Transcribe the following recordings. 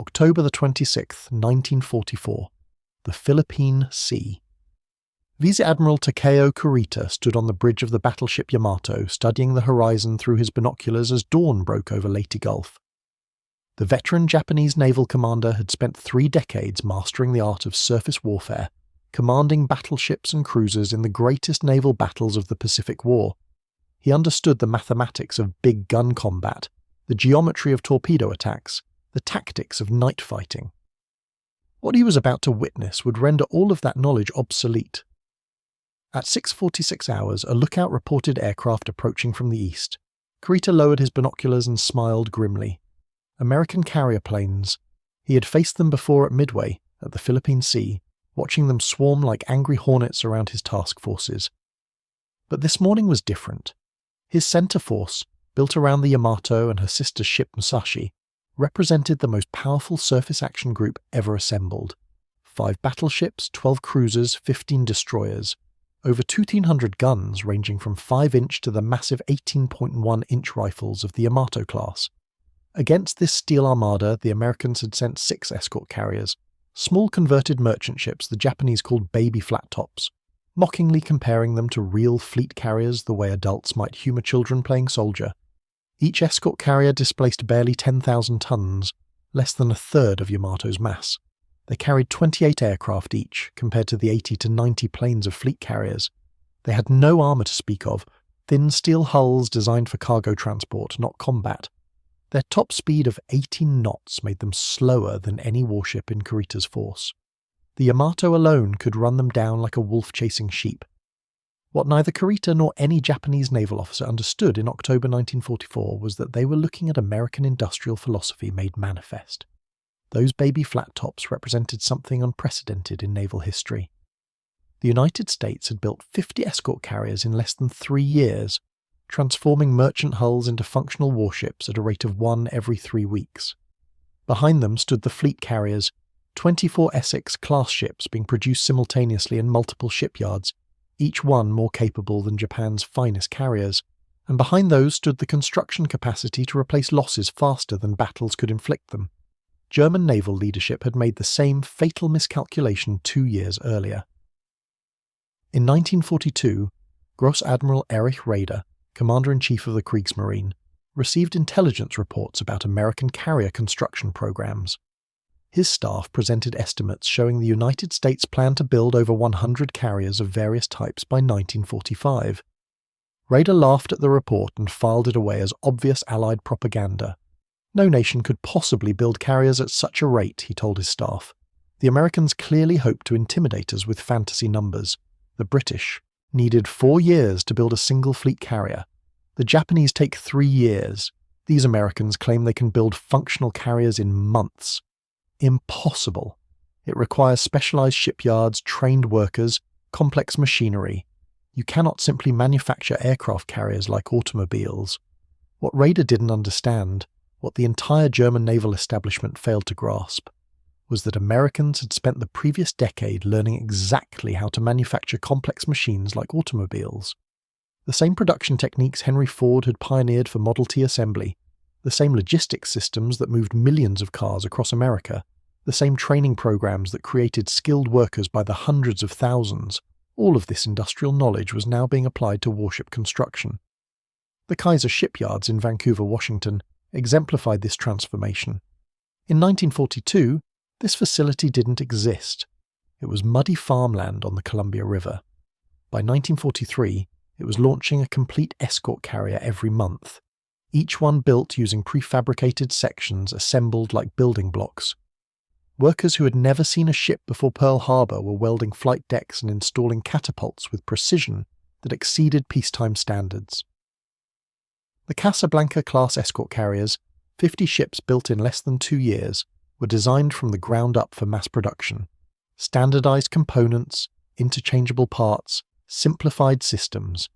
October the 26th, 1944. The Philippine Sea. Vice Admiral Takeo Kurita stood on the bridge of the battleship Yamato, studying the horizon through his binoculars as dawn broke over Leyte Gulf. The veteran Japanese naval commander had spent 3 decades mastering the art of surface warfare, commanding battleships and cruisers in the greatest naval battles of the Pacific War. He understood the mathematics of big gun combat, the geometry of torpedo attacks, the tactics of night fighting. What he was about to witness would render all of that knowledge obsolete. At 6:46 hours, a lookout reported aircraft approaching from the east. Kurita lowered his binoculars and smiled grimly. American carrier planes. He had faced them before at Midway, at the Philippine Sea, watching them swarm like angry hornets around his task forces. But this morning was different. His center force, built around the Yamato and her sister ship Musashi, represented the most powerful surface action group ever assembled. 5 battleships, 12 cruisers, 15 destroyers. Over 1,200 guns ranging from 5-inch to the massive 18.1-inch rifles of the Yamato-class. Against this steel armada, the Americans had sent 6 escort carriers, small converted merchant ships the Japanese called baby flat tops, mockingly comparing them to real fleet carriers the way adults might humour children playing soldier. Each escort carrier displaced barely 10,000 tons, less than a third of Yamato's mass. They carried 28 aircraft each, compared to the 80 to 90 planes of fleet carriers. They had no armour to speak of, thin steel hulls designed for cargo transport, not combat. Their top speed of 18 knots made them slower than any warship in Kurita's force. The Yamato alone could run them down like a wolf chasing sheep. What neither Kurita nor any Japanese naval officer understood in October 1944 was that they were looking at American industrial philosophy made manifest. Those baby flat tops represented something unprecedented in naval history. The United States had built 50 escort carriers in less than 3 years, transforming merchant hulls into functional warships at a rate of 1 every 3 weeks. Behind them stood the fleet carriers, 24 Essex-class ships being produced simultaneously in multiple shipyards, each one more capable than Japan's finest carriers, and behind those stood the construction capacity to replace losses faster than battles could inflict them. German naval leadership had made the same fatal miscalculation 2 years earlier. In 1942, Gross Admiral Erich Raeder, Commander-in-Chief of the Kriegsmarine, received intelligence reports about American carrier construction programs. His staff presented estimates showing the United States planned to build over 100 carriers of various types by 1945. Raeder laughed at the report and filed it away as obvious Allied propaganda. No nation could possibly build carriers at such a rate, he told his staff. The Americans clearly hoped to intimidate us with fantasy numbers. The British needed 4 years to build a single fleet carrier. The Japanese take 3 years. These Americans claim they can build functional carriers in months. Impossible. It requires specialized shipyards, trained workers, complex machinery. You cannot simply manufacture aircraft carriers like automobiles. What Raeder didn't understand, what the entire German naval establishment failed to grasp, was that Americans had spent the previous decade learning exactly how to manufacture complex machines like automobiles. The same production techniques Henry Ford had pioneered for Model T assembly, the same logistics systems that moved millions of cars across America, the same training programs that created skilled workers by the hundreds of thousands. All of this industrial knowledge was now being applied to warship construction. The Kaiser shipyards in Vancouver, Washington, exemplified this transformation. In 1942, this facility didn't exist. It was muddy farmland on the Columbia River. By 1943, it was launching a complete escort carrier every month, each one built using prefabricated sections assembled like building blocks. Workers who had never seen a ship before Pearl Harbor were welding flight decks and installing catapults with precision that exceeded peacetime standards. The Casablanca-class escort carriers, 50 ships built in less than 2 years, were designed from the ground up for mass production. Standardized components, interchangeable parts, simplified systems.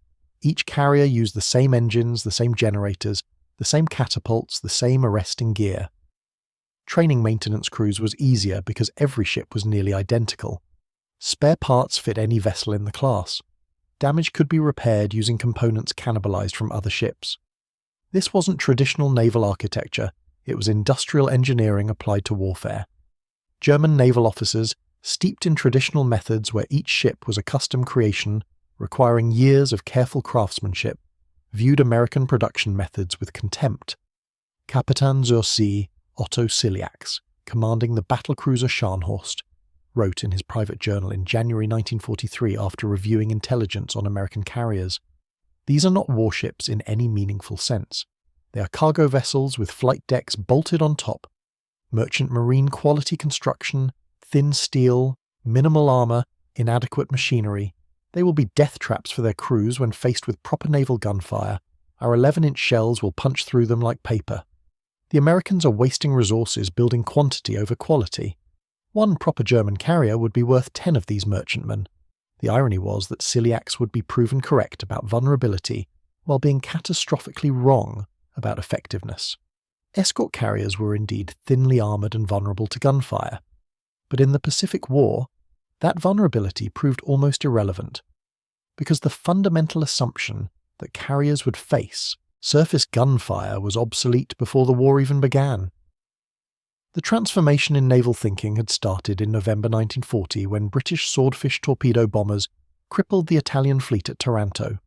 Each carrier used the same engines, the same generators, the same catapults, the same arresting gear. Training maintenance crews was easier because every ship was nearly identical. Spare parts fit any vessel in the class. Damage could be repaired using components cannibalized from other ships. This wasn't traditional naval architecture, It was industrial engineering applied to warfare. German naval officers, steeped in traditional methods where each ship was a custom creation, requiring years of careful craftsmanship, viewed American production methods with contempt. Kapitan zur See Otto Ciliax, commanding the battlecruiser Scharnhorst, wrote in his private journal in January 1943 after reviewing intelligence on American carriers, "These are not warships in any meaningful sense. They are cargo vessels with flight decks bolted on top, merchant marine quality construction, thin steel, minimal armour, inadequate machinery. They will be death traps for their crews when faced with proper naval gunfire. Our 11-inch shells will punch through them like paper. The Americans are wasting resources building quantity over quality. One proper German carrier would be worth 10 of these merchantmen." The irony was that Ciliax would be proven correct about vulnerability while being catastrophically wrong about effectiveness. Escort carriers were indeed thinly armoured and vulnerable to gunfire, but in the Pacific War, that vulnerability proved almost irrelevant, because the fundamental assumption that carriers would face surface gunfire was obsolete before the war even began. The transformation in naval thinking had started in November 1940 when British Swordfish torpedo bombers crippled the Italian fleet at Taranto.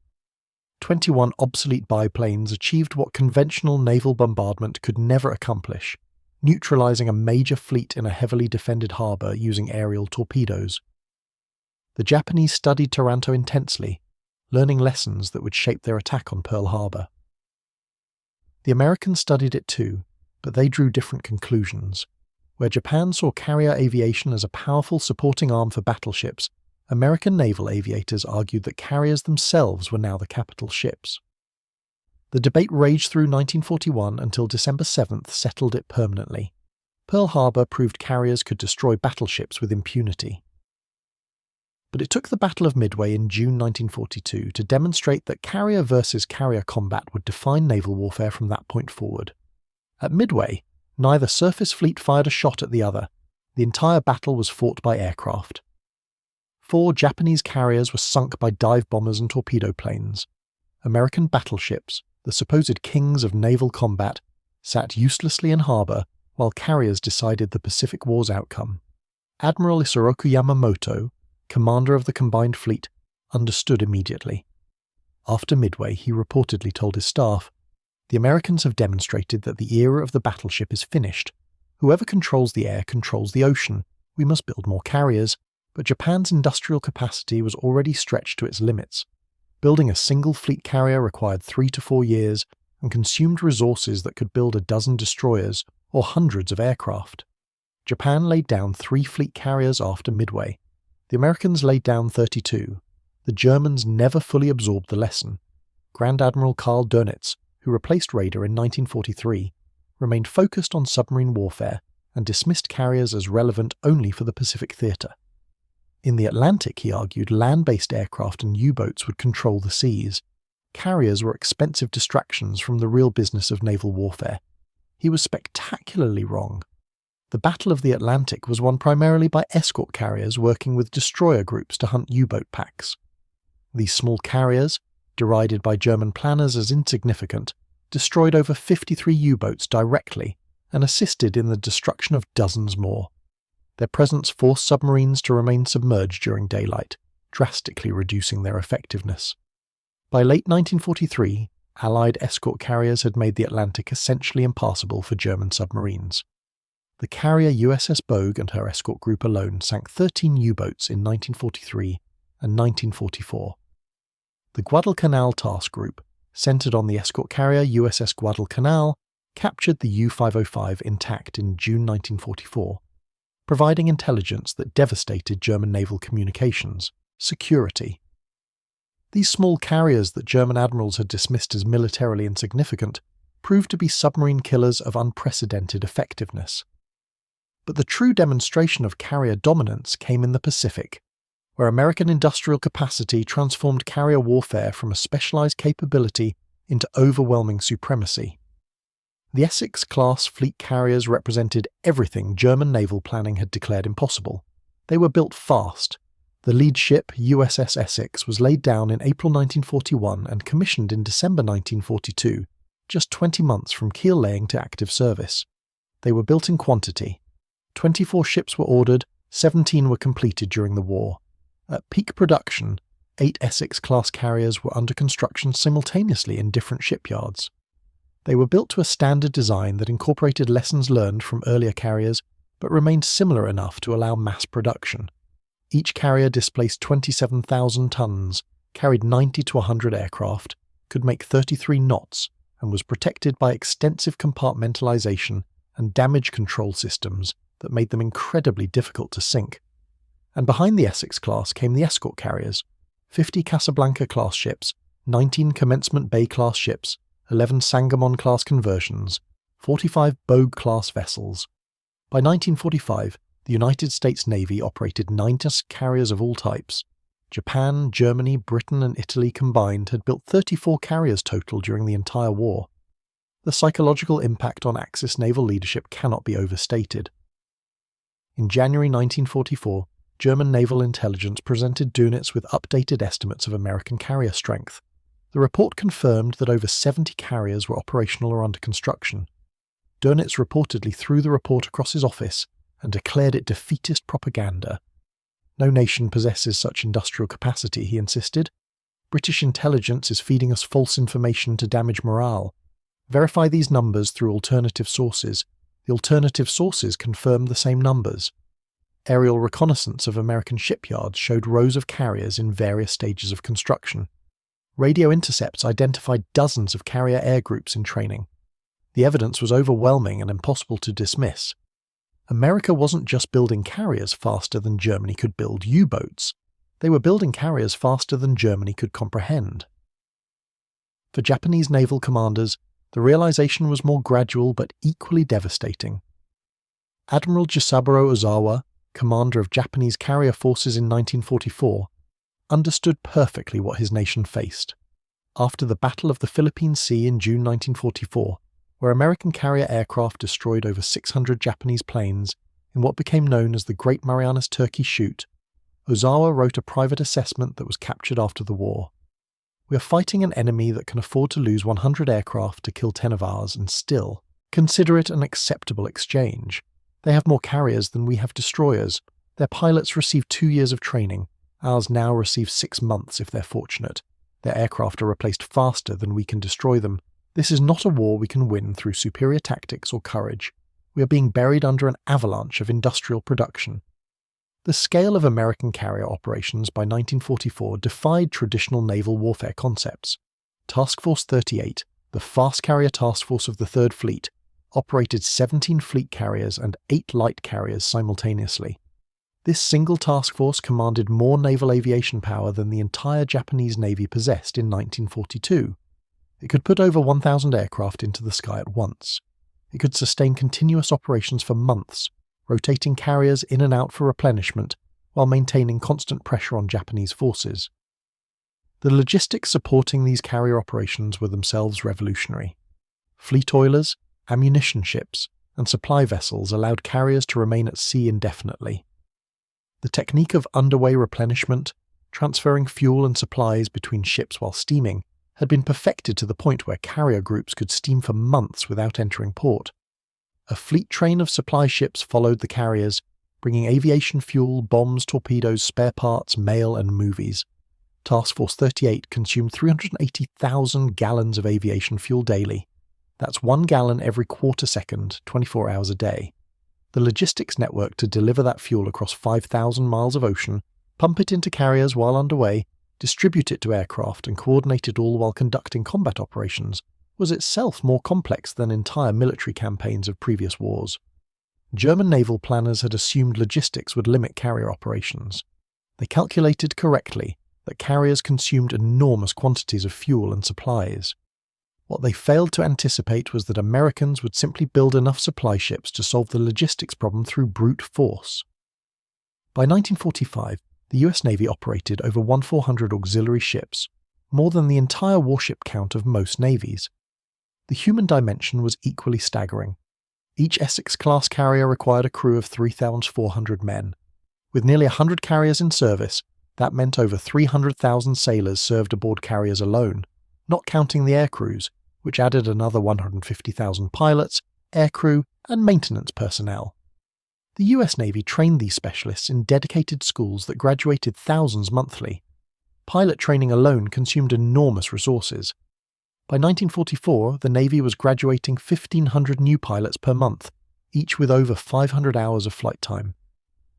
21 obsolete biplanes achieved what conventional naval bombardment could never accomplish, neutralizing a major fleet in a heavily defended harbour using aerial torpedoes. The Japanese studied Taranto intensely, learning lessons that would shape their attack on Pearl Harbor. The Americans studied it too, but they drew different conclusions. Where Japan saw carrier aviation as a powerful supporting arm for battleships, American naval aviators argued that carriers themselves were now the capital ships. The debate raged through 1941 until December 7th settled it permanently. Pearl Harbor proved carriers could destroy battleships with impunity. But it took the Battle of Midway in June 1942 to demonstrate that carrier versus carrier combat would define naval warfare from that point forward. At Midway, neither surface fleet fired a shot at the other. The entire battle was fought by aircraft. 4 Japanese carriers were sunk by dive bombers and torpedo planes. American battleships, the supposed kings of naval combat, sat uselessly in harbour while carriers decided the Pacific War's outcome. Admiral Isoroku Yamamoto, commander of the combined fleet, understood immediately. After Midway, he reportedly told his staff, "The Americans have demonstrated that the era of the battleship is finished. Whoever controls the air controls the ocean. We must build more carriers." But Japan's industrial capacity was already stretched to its limits. Building a single fleet carrier required 3 to 4 years and consumed resources that could build a dozen destroyers or hundreds of aircraft. Japan laid down 3 fleet carriers after Midway. The Americans laid down 32. The Germans never fully absorbed the lesson. Grand Admiral Karl Dönitz, who replaced Raeder in 1943, remained focused on submarine warfare and dismissed carriers as relevant only for the Pacific theatre. In the Atlantic, he argued, land-based aircraft and U-boats would control the seas. Carriers were expensive distractions from the real business of naval warfare. He was spectacularly wrong. The Battle of the Atlantic was won primarily by escort carriers working with destroyer groups to hunt U-boat packs. These small carriers, derided by German planners as insignificant, destroyed over 53 U-boats directly and assisted in the destruction of dozens more. Their presence forced submarines to remain submerged during daylight, drastically reducing their effectiveness. By late 1943, Allied escort carriers had made the Atlantic essentially impassable for German submarines. The carrier USS Bogue and her escort group alone sank 13 U-boats in 1943 and 1944. The Guadalcanal Task Group, centered on the escort carrier USS Guadalcanal, captured the U-505 intact in June 1944. Providing intelligence that devastated German naval communications, security. These small carriers that German admirals had dismissed as militarily insignificant proved to be submarine killers of unprecedented effectiveness. But the true demonstration of carrier dominance came in the Pacific, where American industrial capacity transformed carrier warfare from a specialized capability into overwhelming supremacy. The Essex-class fleet carriers represented everything German naval planning had declared impossible. They were built fast. The lead ship, USS Essex, was laid down in April 1941 and commissioned in December 1942, just 20 months from keel laying to active service. They were built in quantity. 24 ships were ordered, 17 were completed during the war. At peak production, 8 Essex-class carriers were under construction simultaneously in different shipyards. They were built to a standard design that incorporated lessons learned from earlier carriers, but remained similar enough to allow mass production. Each carrier displaced 27,000 tons, carried 90 to 100 aircraft, could make 33 knots, and was protected by extensive compartmentalization and damage control systems that made them incredibly difficult to sink. And behind the Essex-class came the escort carriers, 50 Casablanca-class ships, 19 Commencement Bay-class ships, 11 Sangamon-class conversions, 45 Bogue-class vessels. By 1945, the United States Navy operated 90 carriers of all types. Japan, Germany, Britain and Italy combined had built 34 carriers total during the entire war. The psychological impact on Axis naval leadership cannot be overstated. In January 1944, German naval intelligence presented Dönitz with updated estimates of American carrier strength. The report confirmed that over 70 carriers were operational or under construction. Dönitz reportedly threw the report across his office and declared it defeatist propaganda. No nation possesses such industrial capacity, he insisted. British intelligence is feeding us false information to damage morale. Verify these numbers through alternative sources. The alternative sources confirmed the same numbers. Aerial reconnaissance of American shipyards showed rows of carriers in various stages of construction. Radio intercepts identified dozens of carrier air groups in training. The evidence was overwhelming and impossible to dismiss. America wasn't just building carriers faster than Germany could build U-boats. They were building carriers faster than Germany could comprehend. For Japanese naval commanders, the realization was more gradual but equally devastating. Admiral Jisaburo Ozawa, commander of Japanese carrier forces in 1944, understood perfectly what his nation faced. After the Battle of the Philippine Sea in June 1944, where American carrier aircraft destroyed over 600 Japanese planes in what became known as the Great Marianas Turkey Shoot, Ozawa wrote a private assessment that was captured after the war. "We are fighting an enemy that can afford to lose 100 aircraft to kill 10 of ours and still consider it an acceptable exchange. They have more carriers than we have destroyers. Their pilots receive 2 years of training. Ours now receive 6 months if they're fortunate. Their aircraft are replaced faster than we can destroy them. This is not a war we can win through superior tactics or courage. We are being buried under an avalanche of industrial production." The scale of American carrier operations by 1944 defied traditional naval warfare concepts. Task Force 38, the fast carrier task force of the Third Fleet, operated 17 fleet carriers and 8 light carriers simultaneously. This single task force commanded more naval aviation power than the entire Japanese Navy possessed in 1942. It could put over 1,000 aircraft into the sky at once. It could sustain continuous operations for months, rotating carriers in and out for replenishment while maintaining constant pressure on Japanese forces. The logistics supporting these carrier operations were themselves revolutionary. Fleet oilers, ammunition ships, and supply vessels allowed carriers to remain at sea indefinitely. The technique of underway replenishment, transferring fuel and supplies between ships while steaming, had been perfected to the point where carrier groups could steam for months without entering port. A fleet train of supply ships followed the carriers, bringing aviation fuel, bombs, torpedoes, spare parts, mail, and movies. Task Force 38 consumed 380,000 gallons of aviation fuel daily. That's 1 gallon every quarter second, 24 hours a day. The logistics network to deliver that fuel across 5,000 miles of ocean, pump it into carriers while underway, distribute it to aircraft and coordinate it all while conducting combat operations, was itself more complex than entire military campaigns of previous wars. German naval planners had assumed logistics would limit carrier operations. They calculated correctly that carriers consumed enormous quantities of fuel and supplies. What they failed to anticipate was that Americans would simply build enough supply ships to solve the logistics problem through brute force. By 1945, the US Navy operated over 1,400 auxiliary ships, more than the entire warship count of most navies. The human dimension was equally staggering. Each Essex-class carrier required a crew of 3,400 men. With nearly 100 carriers in service, that meant over 300,000 sailors served aboard carriers alone, not counting the air crews, which added another 150,000 pilots, aircrew, and maintenance personnel. The US Navy trained these specialists in dedicated schools that graduated thousands monthly. Pilot training alone consumed enormous resources. By 1944, the Navy was graduating 1,500 new pilots per month, each with over 500 hours of flight time.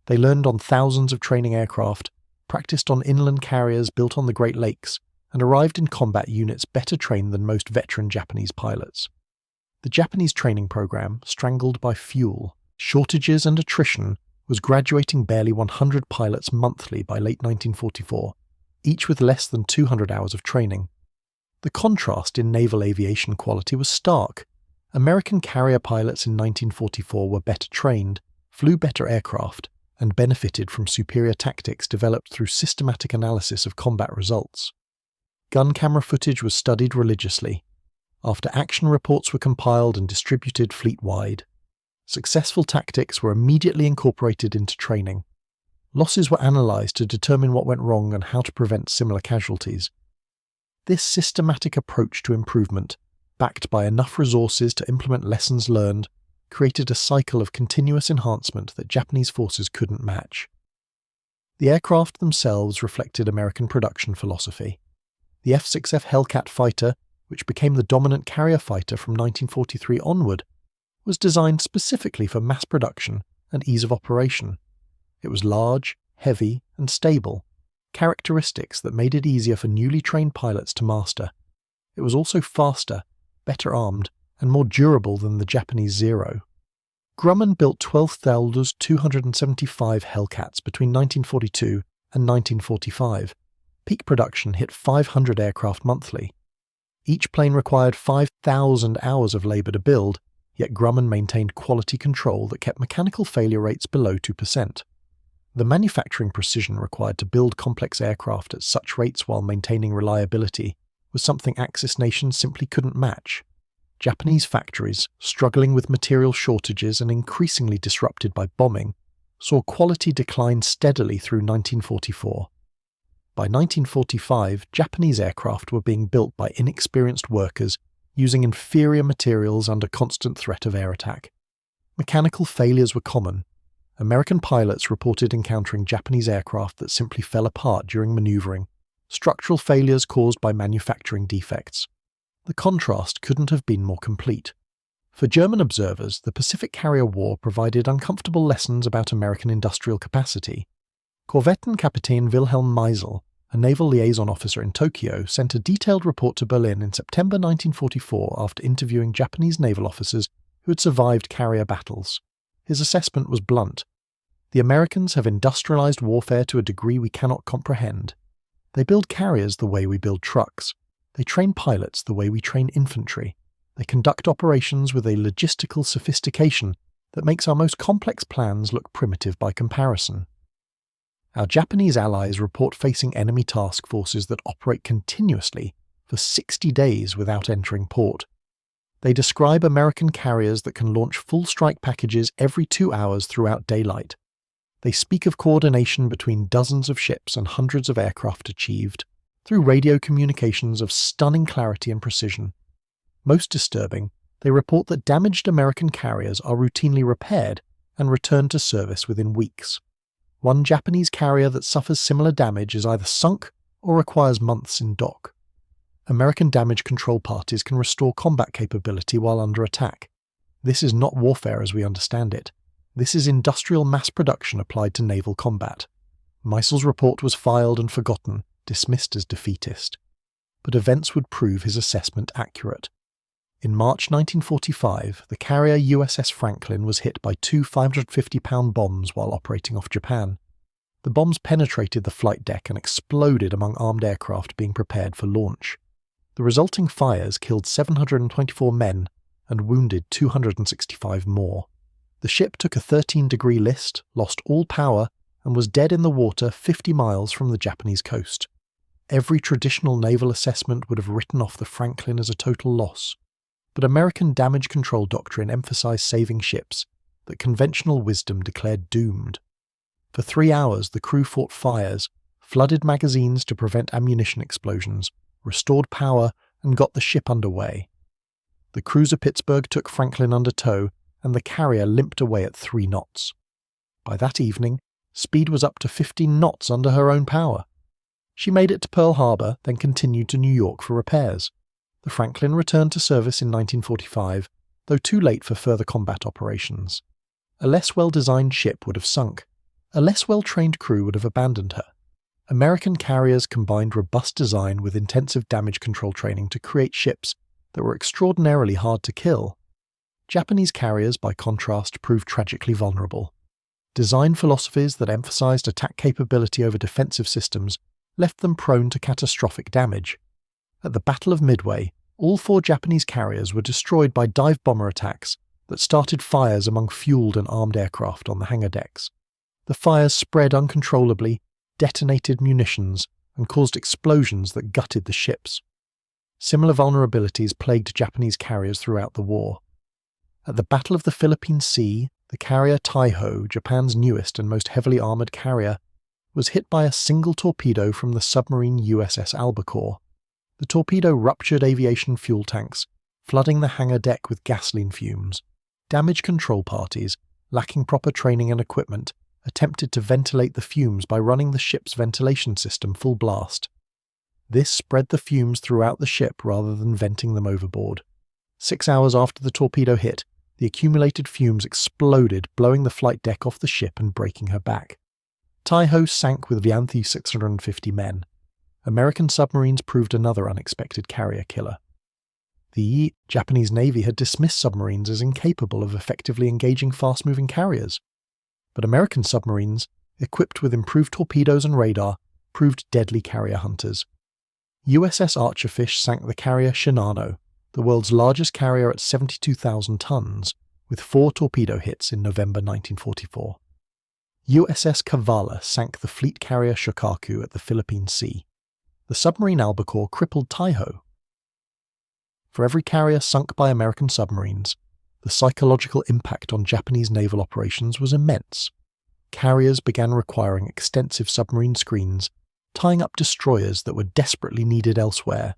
They learned on thousands of training aircraft, practiced on inland carriers built on the Great Lakes, and arrived in combat units better trained than most veteran Japanese pilots. The Japanese training program, strangled by fuel, shortages and attrition, was graduating barely 100 pilots monthly by late 1944, each with less than 200 hours of training. The contrast in naval aviation quality was stark. American carrier pilots in 1944 were better trained, flew better aircraft, and benefited from superior tactics developed through systematic analysis of combat results. Gun camera footage was studied religiously. After action reports were compiled and distributed fleet-wide. Successful tactics were immediately incorporated into training. Losses were analysed to determine what went wrong and how to prevent similar casualties. This systematic approach to improvement, backed by enough resources to implement lessons learned, created a cycle of continuous enhancement that Japanese forces couldn't match. The aircraft themselves reflected American production philosophy. The F-6F Hellcat fighter, which became the dominant carrier fighter from 1943 onward, was designed specifically for mass production and ease of operation. It was large, heavy, and stable, characteristics that made it easier for newly trained pilots to master. It was also faster, better armed, and more durable than the Japanese Zero. Grumman built 12,275 Hellcats between 1942 and 1945. Peak production hit 500 aircraft monthly. Each plane required 5,000 hours of labour to build, yet Grumman maintained quality control that kept mechanical failure rates below 2%. The manufacturing precision required to build complex aircraft at such rates while maintaining reliability was something Axis nations simply couldn't match. Japanese factories, struggling with material shortages and increasingly disrupted by bombing, saw quality decline steadily through 1944. By 1945, Japanese aircraft were being built by inexperienced workers using inferior materials under constant threat of air attack. Mechanical failures were common. American pilots reported encountering Japanese aircraft that simply fell apart during maneuvering, structural failures caused by manufacturing defects. The contrast couldn't have been more complete. For German observers, the Pacific Carrier War provided uncomfortable lessons about American industrial capacity. Korvettenkapitän Wilhelm Meisel, a naval liaison officer in Tokyo, sent a detailed report to Berlin in September 1944 after interviewing Japanese naval officers who had survived carrier battles. His assessment was blunt. The Americans have industrialized warfare to a degree we cannot comprehend. They build carriers the way we build trucks. They train pilots the way we train infantry. They conduct operations with a logistical sophistication that makes our most complex plans look primitive by comparison. Our Japanese allies report facing enemy task forces that operate continuously for 60 days without entering port. They describe American carriers that can launch full strike packages every 2 hours throughout daylight. They speak of coordination between dozens of ships and hundreds of aircraft achieved through radio communications of stunning clarity and precision. Most disturbing, they report that damaged American carriers are routinely repaired and returned to service within weeks. One Japanese carrier that suffers similar damage is either sunk or requires months in dock. American damage control parties can restore combat capability while under attack. This is not warfare as we understand it. This is industrial mass production applied to naval combat. Meisel's report was filed and forgotten, dismissed as defeatist. But events would prove his assessment accurate. In March 1945, the carrier USS Franklin was hit by 2 550-pound bombs while operating off Japan. The bombs penetrated the flight deck and exploded among armed aircraft being prepared for launch. The resulting fires killed 724 men and wounded 265 more. The ship took a 13-degree list, lost all power, and was dead in the water 50 miles from the Japanese coast. Every traditional naval assessment would have written off the Franklin as a total loss. But American damage control doctrine emphasized saving ships that conventional wisdom declared doomed. For 3 hours, the crew fought fires, flooded magazines to prevent ammunition explosions, restored power, and got the ship underway. The cruiser Pittsburgh took Franklin under tow, and the carrier limped away at 3 knots. By that evening, speed was up to 15 knots under her own power. She made it to Pearl Harbor, then continued to New York for repairs. The Franklin returned to service in 1945, though too late for further combat operations. A less well-designed ship would have sunk. A less well-trained crew would have abandoned her. American carriers combined robust design with intensive damage control training to create ships that were extraordinarily hard to kill. Japanese carriers, by contrast, proved tragically vulnerable. Design philosophies that emphasized attack capability over defensive systems left them prone to catastrophic damage. At the Battle of Midway, all 4 Japanese carriers were destroyed by dive bomber attacks that started fires among fueled and armed aircraft on the hangar decks. The fires spread uncontrollably, detonated munitions, and caused explosions that gutted the ships. Similar vulnerabilities plagued Japanese carriers throughout the war. At the Battle of the Philippine Sea, the carrier Taiho, Japan's newest and most heavily armoured carrier, was hit by a single torpedo from the submarine USS Albacore. The torpedo ruptured aviation fuel tanks, flooding the hangar deck with gasoline fumes. Damage control parties, lacking proper training and equipment, attempted to ventilate the fumes by running the ship's ventilation system full blast. This spread the fumes throughout the ship rather than venting them overboard. 6 hours after the torpedo hit, the accumulated fumes exploded, blowing the flight deck off the ship and breaking her back. Taiho sank with Vianthy 650 men. American submarines proved another unexpected carrier killer. The Japanese Navy had dismissed submarines as incapable of effectively engaging fast-moving carriers. But American submarines, equipped with improved torpedoes and radar, proved deadly carrier hunters. USS Archerfish sank the carrier Shinano, the world's largest carrier at 72,000 tons, with 4 torpedo hits in November 1944. USS Kavala sank the fleet carrier Shokaku at the Philippine Sea. The submarine Albacore crippled Taiho. For every carrier sunk by American submarines, the psychological impact on Japanese naval operations was immense. Carriers began requiring extensive submarine screens, tying up destroyers that were desperately needed elsewhere.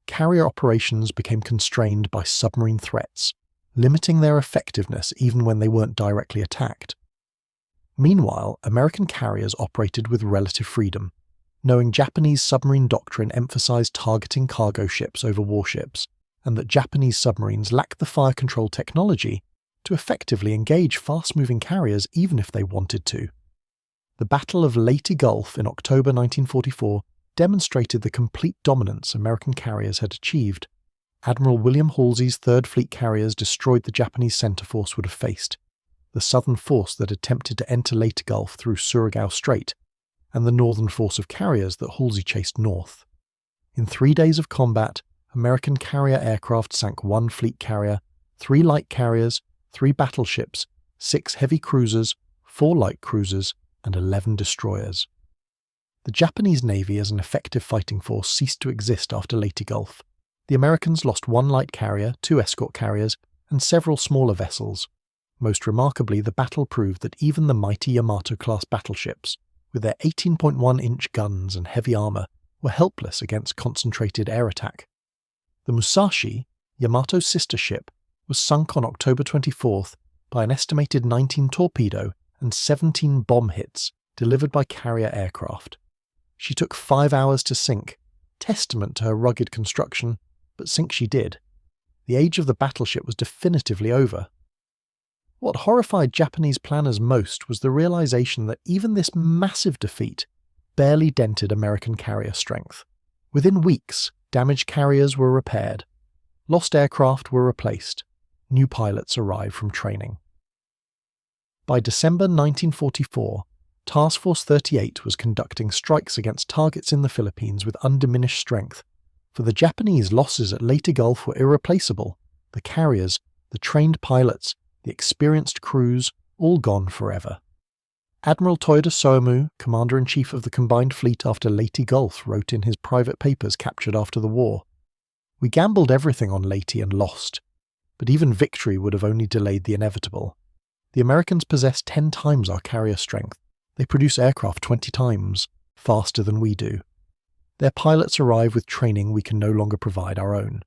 Carrier operations became constrained by submarine threats, limiting their effectiveness even when they weren't directly attacked. Meanwhile, American carriers operated with relative freedom, knowing Japanese submarine doctrine emphasized targeting cargo ships over warships, and that Japanese submarines lacked the fire control technology to effectively engage fast-moving carriers even if they wanted to. The Battle of Leyte Gulf in October 1944 demonstrated the complete dominance American carriers had achieved. Admiral William Halsey's Third Fleet carriers destroyed the Japanese center force would have faced, the southern force that attempted to enter Leyte Gulf through Surigao Strait, and the northern force of carriers that Halsey chased north. In 3 days of combat, American carrier aircraft sank 1 fleet carrier, 3 light carriers, 3 battleships, 6 heavy cruisers, 4 light cruisers, and 11 destroyers. The Japanese Navy as an effective fighting force ceased to exist after Leyte Gulf. The Americans lost 1 light carrier, 2 escort carriers, and several smaller vessels. Most remarkably, the battle proved that even the mighty Yamato-class battleships, with their 18.1-inch guns and heavy armour, were helpless against concentrated air attack. The Musashi, Yamato's sister ship, was sunk on October 24th by an estimated 19 torpedo and 17 bomb hits delivered by carrier aircraft. She took 5 hours to sink, testament to her rugged construction, but sink she did. The age of the battleship was definitively over. What horrified Japanese planners most was the realization that even this massive defeat barely dented American carrier strength. Within weeks, damaged carriers were repaired. Lost aircraft were replaced. New pilots arrived from training. By December 1944, Task Force 38 was conducting strikes against targets in the Philippines with undiminished strength. For the Japanese, losses at Leyte Gulf were irreplaceable. The carriers, the trained pilots, the experienced crews, all gone forever. Admiral Toyoda Soemu, Commander-in-Chief of the Combined Fleet after Leyte Gulf, wrote in his private papers captured after the war, "We gambled everything on Leyte and lost, but even victory would have only delayed the inevitable. The Americans possess 10 times our carrier strength. They produce aircraft 20 times, faster than we do. Their pilots arrive with training we can no longer provide our own.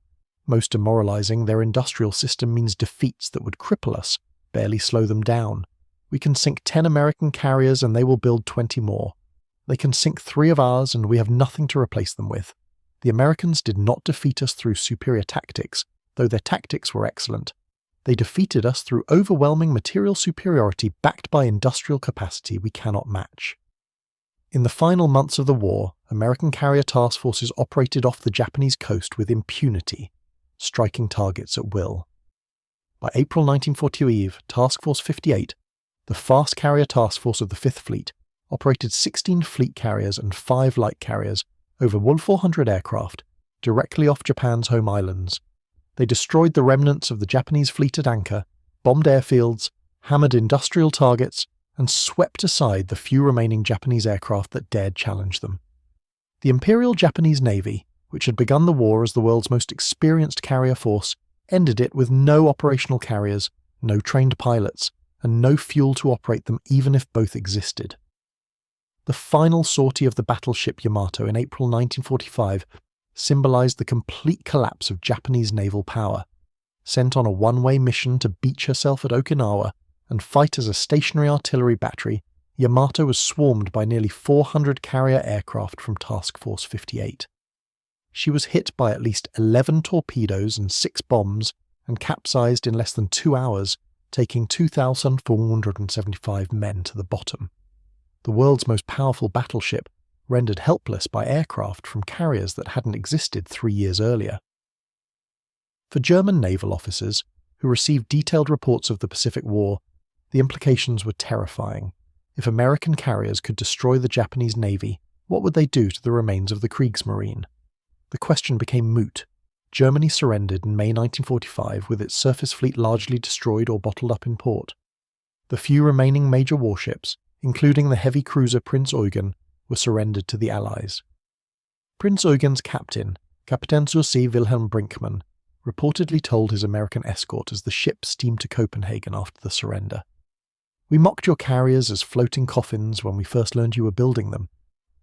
Most demoralizing, their industrial system means defeats that would cripple us, barely slow them down. We can sink 10 American carriers and they will build 20 more. They can sink 3 of ours and we have nothing to replace them with. The Americans did not defeat us through superior tactics, though their tactics were excellent. They defeated us through overwhelming material superiority backed by industrial capacity we cannot match. In the final months of the war, American carrier task forces operated off the Japanese coast with impunity, striking targets at will. By April 1940 Task Force 58, the fast carrier task force of the 5th Fleet, operated 16 fleet carriers and 5 light carriers over 400 aircraft directly off Japan's home islands. They destroyed the remnants of the Japanese fleet at anchor, bombed airfields, hammered industrial targets, and swept aside the few remaining Japanese aircraft that dared challenge them. The Imperial Japanese Navy, which had begun the war as the world's most experienced carrier force, ended it with no operational carriers, no trained pilots, and no fuel to operate them even if both existed. The final sortie of the battleship Yamato in April 1945 symbolized the complete collapse of Japanese naval power. Sent on a one-way mission to beach herself at Okinawa and fight as a stationary artillery battery, Yamato was swarmed by nearly 400 carrier aircraft from Task Force 58. She was hit by at least 11 torpedoes and 6 bombs and capsized in less than 2 hours, taking 2,475 men to the bottom. The world's most powerful battleship, rendered helpless by aircraft from carriers that hadn't existed 3 years earlier. For German naval officers, who received detailed reports of the Pacific War, the implications were terrifying. If American carriers could destroy the Japanese Navy, what would they do to the remains of the Kriegsmarine? The question became moot. Germany surrendered in May 1945 with its surface fleet largely destroyed or bottled up in port. The few remaining major warships, including the heavy cruiser Prinz Eugen, were surrendered to the Allies. Prinz Eugen's captain, Kapitän zur See Wilhelm Brinkmann, reportedly told his American escort as the ship steamed to Copenhagen after the surrender, "We mocked your carriers as floating coffins when we first learned you were building them.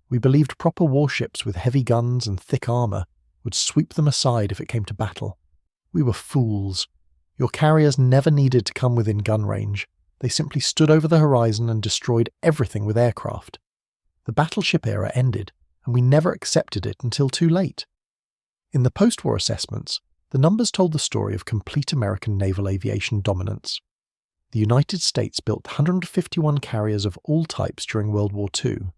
We believed proper warships with heavy guns and thick armour would sweep them aside if it came to battle. We were fools. Your carriers never needed to come within gun range. They simply stood over the horizon and destroyed everything with aircraft. The battleship era ended, and we never accepted it until too late." In the post-war assessments, the numbers told the story of complete American naval aviation dominance. The United States built 151 carriers of all types during World War II.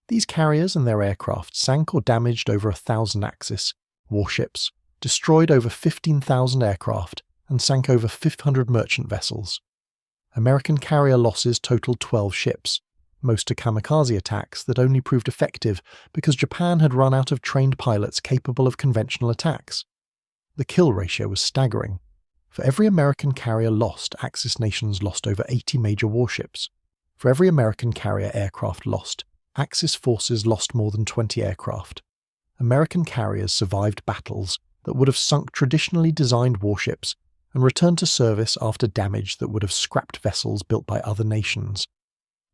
These carriers and their aircraft sank or damaged over 1,000 Axis warships, destroyed over 15,000 aircraft, and sank over 500 merchant vessels. American carrier losses totaled 12 ships, most to kamikaze attacks that only proved effective because Japan had run out of trained pilots capable of conventional attacks. The kill ratio was staggering. For every American carrier lost, Axis nations lost over 80 major warships. For every American carrier aircraft lost, Axis forces lost more than 20 aircraft. American carriers survived battles that would have sunk traditionally designed warships and returned to service after damage that would have scrapped vessels built by other nations.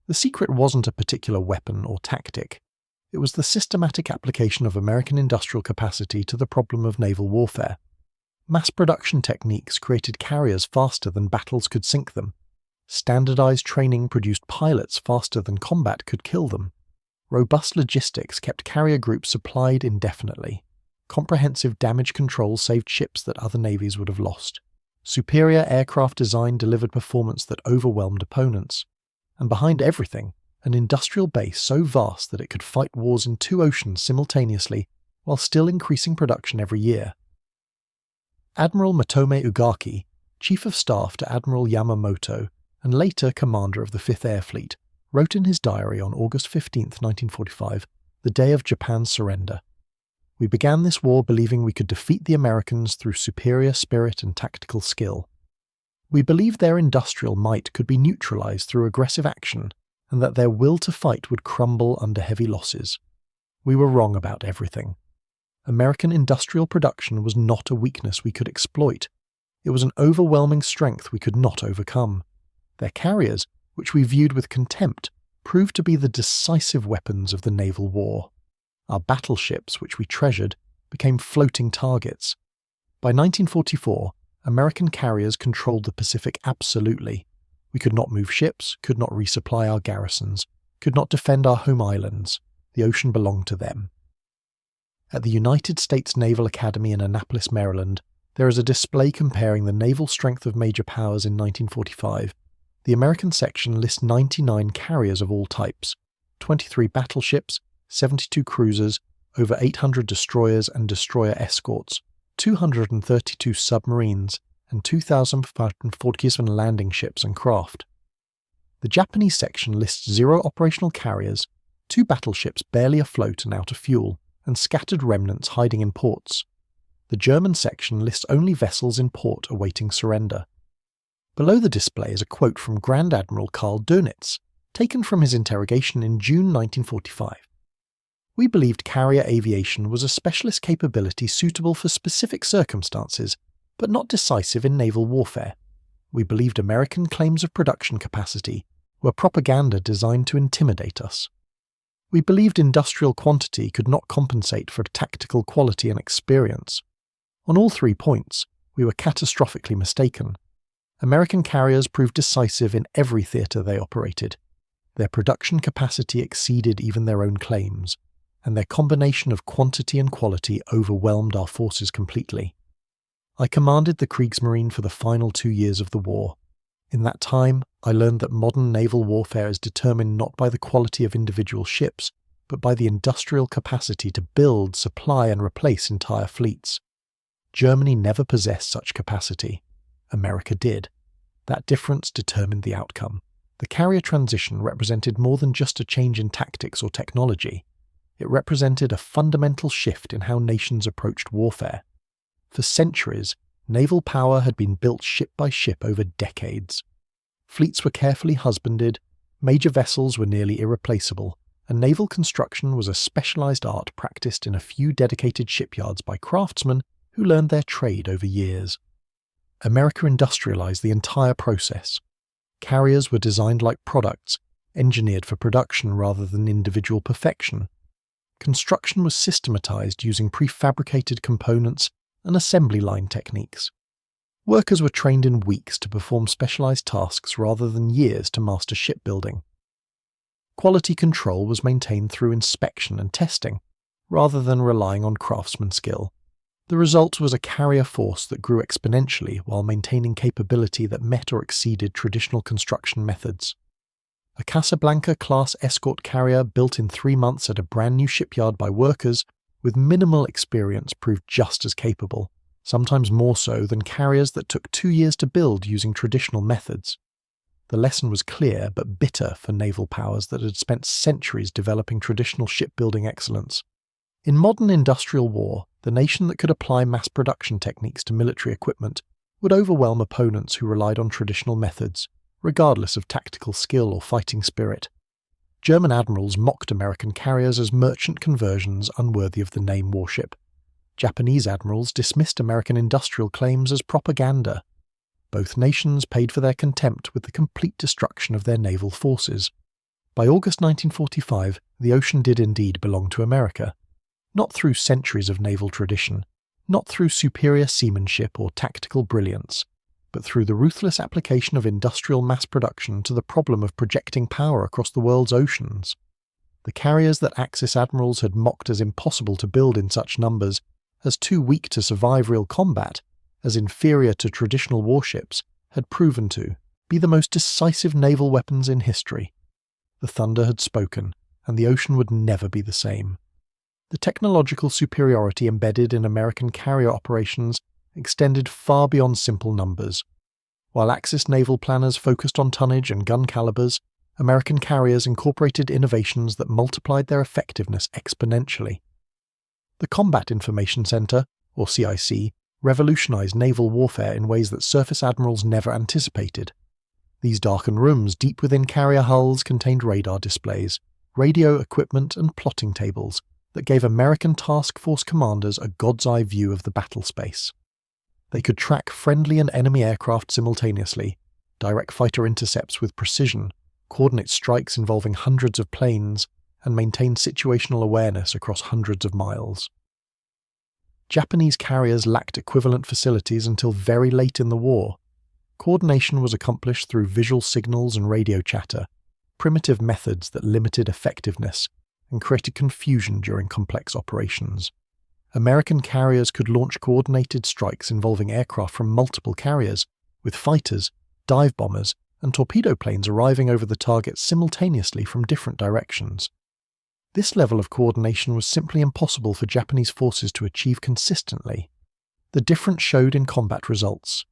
The secret wasn't a particular weapon or tactic. It was the systematic application of American industrial capacity to the problem of naval warfare. Mass production techniques created carriers faster than battles could sink them. Standardized training produced pilots faster than combat could kill them. Robust logistics kept carrier groups supplied indefinitely. Comprehensive damage control saved ships that other navies would have lost. Superior aircraft design delivered performance that overwhelmed opponents. And behind everything, an industrial base so vast that it could fight wars in 2 oceans simultaneously while still increasing production every year. Admiral Matome Ugaki, Chief of Staff to Admiral Yamamoto and later commander of the 5th Air Fleet, wrote in his diary on August 15, 1945, the day of Japan's surrender, "We began this war believing we could defeat the Americans through superior spirit and tactical skill. We believed their industrial might could be neutralized through aggressive action and that their will to fight would crumble under heavy losses. We were wrong about everything. American industrial production was not a weakness we could exploit. It was an overwhelming strength we could not overcome. Their carriers, which we viewed with contempt, proved to be the decisive weapons of the naval war. Our battleships, which we treasured, became floating targets. By 1944, American carriers controlled the Pacific absolutely. We could not move ships, could not resupply our garrisons, could not defend our home islands. The ocean belonged to them. At the United States Naval Academy in Annapolis, Maryland, there is a display comparing the naval strength of major powers in 1945. The American section lists 99 carriers of all types, 23 battleships, 72 cruisers, over 800 destroyers and destroyer escorts, 232 submarines, and 2,547 landing ships and craft. The Japanese section lists 0 operational carriers, 2 battleships barely afloat and out of fuel, and scattered remnants hiding in ports. The German section lists only vessels in port awaiting surrender. Below the display is a quote from Grand Admiral Karl Dönitz, taken from his interrogation in June 1945. "We believed carrier aviation was a specialist capability suitable for specific circumstances, but not decisive in naval warfare. We believed American claims of production capacity were propaganda designed to intimidate us. We believed industrial quantity could not compensate for tactical quality and experience. On all 3 points, we were catastrophically mistaken. American carriers proved decisive in every theatre they operated. Their production capacity exceeded even their own claims, and their combination of quantity and quality overwhelmed our forces completely. I commanded the Kriegsmarine for the final 2 years of the war. In that time, I learned that modern naval warfare is determined not by the quality of individual ships, but by the industrial capacity to build, supply, and replace entire fleets. Germany never possessed such capacity. America did. That difference determined the outcome. The carrier transition represented more than just a change in tactics or technology. It represented a fundamental shift in how nations approached warfare. For centuries, naval power had been built ship by ship over decades. Fleets were carefully husbanded, major vessels were nearly irreplaceable, and naval construction was a specialized art practiced in a few dedicated shipyards by craftsmen who learned their trade over years. America industrialized the entire process. Carriers were designed like products, engineered for production rather than individual perfection. Construction was systematized using prefabricated components and assembly line techniques. Workers were trained in weeks to perform specialized tasks rather than years to master shipbuilding. Quality control was maintained through inspection and testing, rather than relying on craftsman skill. The result was a carrier force that grew exponentially while maintaining capability that met or exceeded traditional construction methods. A Casablanca-class escort carrier built in 3 months at a brand new shipyard by workers with minimal experience proved just as capable, sometimes more so than carriers that took 2 years to build using traditional methods. The lesson was clear but bitter for naval powers that had spent centuries developing traditional shipbuilding excellence. In modern industrial war, the nation that could apply mass production techniques to military equipment would overwhelm opponents who relied on traditional methods, regardless of tactical skill or fighting spirit. German admirals mocked American carriers as merchant conversions unworthy of the name warship. Japanese admirals dismissed American industrial claims as propaganda. Both nations paid for their contempt with the complete destruction of their naval forces. By August 1945, the ocean did indeed belong to America. Not through centuries of naval tradition, not through superior seamanship or tactical brilliance, but through the ruthless application of industrial mass production to the problem of projecting power across the world's oceans. The carriers that Axis admirals had mocked as impossible to build in such numbers, as too weak to survive real combat, as inferior to traditional warships, had proven to be the most decisive naval weapons in history. The thunder had spoken, and the ocean would never be the same. The technological superiority embedded in American carrier operations extended far beyond simple numbers. While Axis naval planners focused on tonnage and gun calibers, American carriers incorporated innovations that multiplied their effectiveness exponentially. The Combat Information Center, or CIC, revolutionized naval warfare in ways that surface admirals never anticipated. These darkened rooms deep within carrier hulls contained radar displays, radio equipment, and plotting tables that gave American task force commanders a god's-eye view of the battle space. They could track friendly and enemy aircraft simultaneously, direct fighter intercepts with precision, coordinate strikes involving hundreds of planes, and maintain situational awareness across hundreds of miles. Japanese carriers lacked equivalent facilities until very late in the war. Coordination was accomplished through visual signals and radio chatter, primitive methods that limited effectiveness and created confusion during complex operations. American carriers could launch coordinated strikes involving aircraft from multiple carriers, with fighters, dive bombers, and torpedo planes arriving over the target simultaneously from different directions. This level of coordination was simply impossible for Japanese forces to achieve consistently. The difference showed in combat results.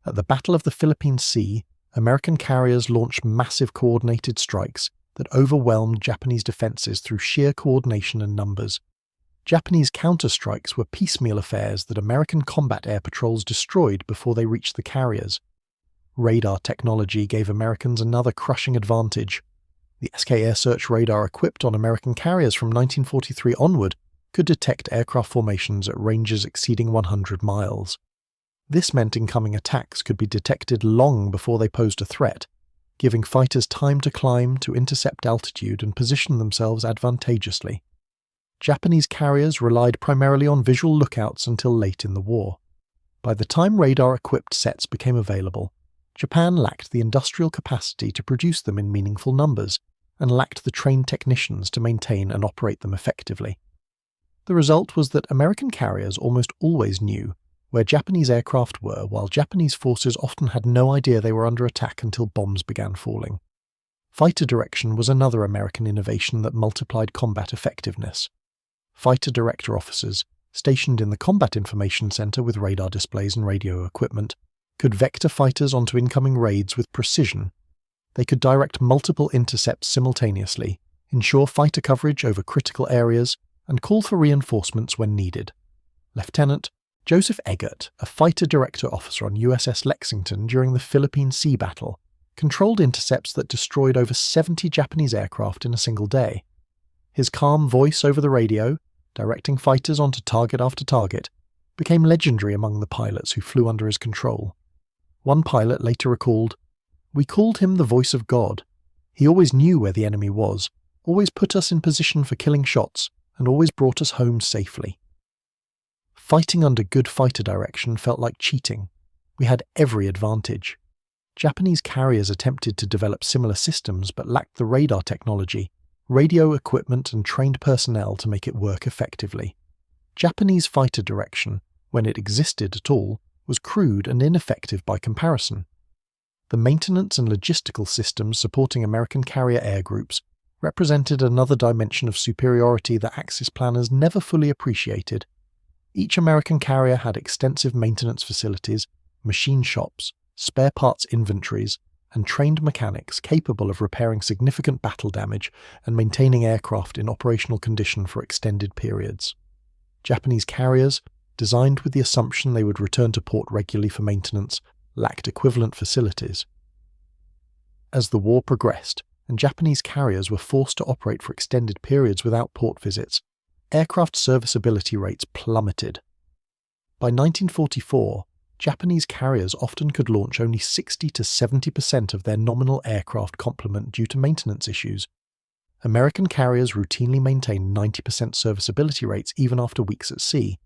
At the Battle of the Philippine Sea, American carriers launched massive coordinated strikes that overwhelmed Japanese defenses through sheer coordination and numbers. Japanese counterstrikes were piecemeal affairs that American combat air patrols destroyed before they reached the carriers. Radar technology gave Americans another crushing advantage. The SK air search radar equipped on American carriers from 1943 onward could detect aircraft formations at ranges exceeding 100 miles. This meant incoming attacks could be detected long before they posed a threat, giving fighters time to climb to intercept altitude and position themselves advantageously. Japanese carriers relied primarily on visual lookouts until late in the war. By the time radar-equipped sets became available, Japan lacked the industrial capacity to produce them in meaningful numbers, and lacked the trained technicians to maintain and operate them effectively. The result was that American carriers almost always knew where Japanese aircraft were, while Japanese forces often had no idea they were under attack until bombs began falling. Fighter direction was another American innovation that multiplied combat effectiveness. Fighter director officers, stationed in the Combat Information Center with radar displays and radio equipment, could vector fighters onto incoming raids with precision. They could direct multiple intercepts simultaneously, ensure fighter coverage over critical areas, and call for reinforcements when needed. Lieutenant Joseph Eggert, a fighter director officer on USS Lexington during the Philippine Sea Battle, controlled intercepts that destroyed over 70 Japanese aircraft in a single day. His calm voice over the radio, directing fighters onto target after target, became legendary among the pilots who flew under his control. One pilot later recalled, "We called him the voice of God. He always knew where the enemy was, always put us in position for killing shots, and always brought us home safely." Fighting under good fighter direction felt like cheating. We had every advantage. Japanese carriers attempted to develop similar systems but lacked the radar technology, radio equipment, and trained personnel to make it work effectively. Japanese fighter direction, when it existed at all, was crude and ineffective by comparison. The maintenance and logistical systems supporting American carrier air groups represented another dimension of superiority that Axis planners never fully appreciated. Each American carrier had extensive maintenance facilities, machine shops, spare parts inventories, and trained mechanics capable of repairing significant battle damage and maintaining aircraft in operational condition for extended periods. Japanese carriers, designed with the assumption they would return to port regularly for maintenance, lacked equivalent facilities. As the war progressed, and Japanese carriers were forced to operate for extended periods without port visits, aircraft serviceability rates plummeted. By 1944, Japanese carriers often could launch only 60 to 70% of their nominal aircraft complement due to maintenance issues. American carriers routinely maintained 90% serviceability rates even after weeks at sea.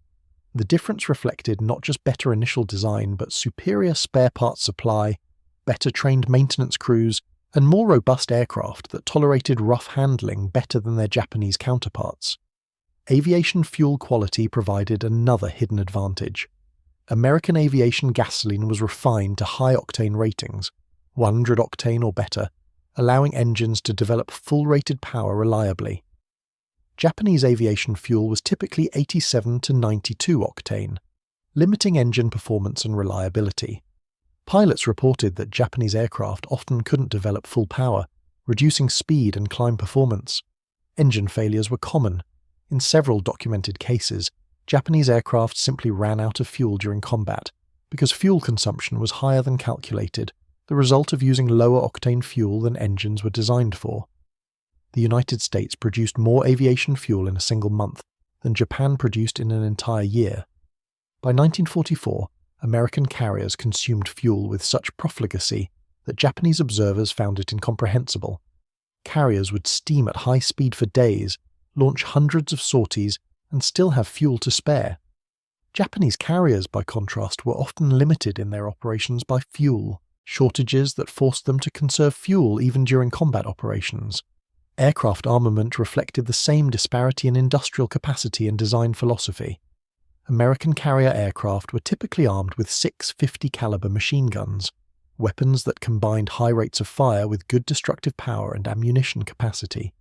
The difference reflected not just better initial design but superior spare parts supply, better trained maintenance crews, and more robust aircraft that tolerated rough handling better than their Japanese counterparts. Aviation fuel quality provided another hidden advantage. American aviation gasoline was refined to high-octane ratings, 100 octane or better, allowing engines to develop full-rated power reliably. Japanese aviation fuel was typically 87 to 92 octane, limiting engine performance and reliability. Pilots reported that Japanese aircraft often couldn't develop full power, reducing speed and climb performance. Engine failures were common. In several documented cases, Japanese aircraft simply ran out of fuel during combat because fuel consumption was higher than calculated, the result of using lower octane fuel than engines were designed for. The United States produced more aviation fuel in a single month than Japan produced in an entire year. By 1944, American carriers consumed fuel with such profligacy that Japanese observers found it incomprehensible. Carriers would steam at high speed for days, launch hundreds of sorties, and still have fuel to spare. Japanese carriers, by contrast, were often limited in their operations by fuel, shortages that forced them to conserve fuel even during combat operations. Aircraft armament reflected the same disparity in industrial capacity and design philosophy. American carrier aircraft were typically armed with 650 caliber machine guns, weapons that combined high rates of fire with good destructive power and ammunition capacity.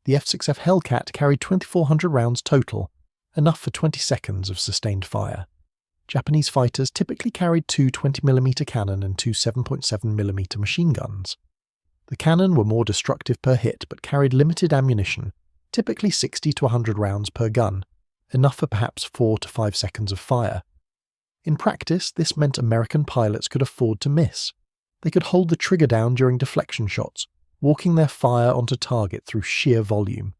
The F-6F Hellcat carried 2,400 rounds total, enough for 20 seconds of sustained fire. Japanese fighters typically carried two 20mm cannon and two 7.7mm machine guns. The cannon were more destructive per hit but carried limited ammunition, typically 60 to 100 rounds per gun, enough for perhaps 4 to 5 seconds of fire. In practice, this meant American pilots could afford to miss. They could hold the trigger down during deflection shots, walking their fire onto target through sheer volume.